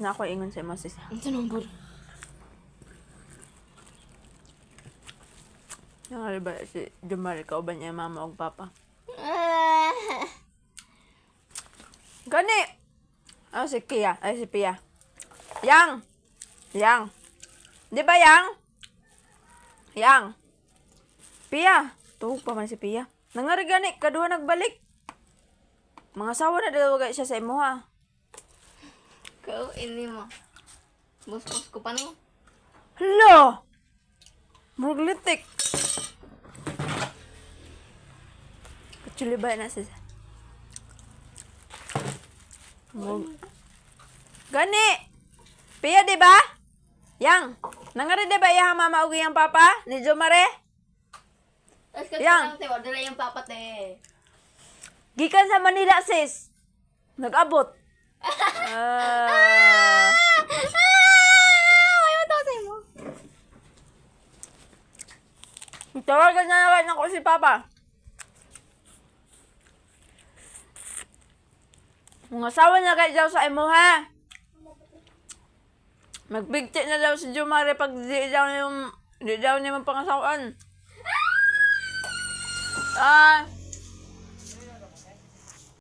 Na ako ingon sa imo sis. Ang number. Nangyari ba si Jumar kauban niya mama o papa? Gani! Ah, si Kia. Ay, si Pia. Yang! Yang! Di ba, Yang? Yang! Pia! Tuhog pa man si Pia. Nangari gani, kaduha nagbalik. Mga sawa na dalawag siya sa imo, ha? Kau ini mo. Bus-bus ko pa no. Hala! Muglitik. Kachuli ba na sis? Gani! Pia, di ba? Yang! Nangari di ba yung mama ugi yung papa? Ni Jomare? Tapos Yang. kasi te, order yung papa te. Gikan sa Manila, sis. Nag-abot. Ay, matasin mo. Tawagan na lang ako si Papa. Mga asawa na kayo daw sa imo, ha? Magbigti na daw si Jumare pag di daw niya pangasawaan.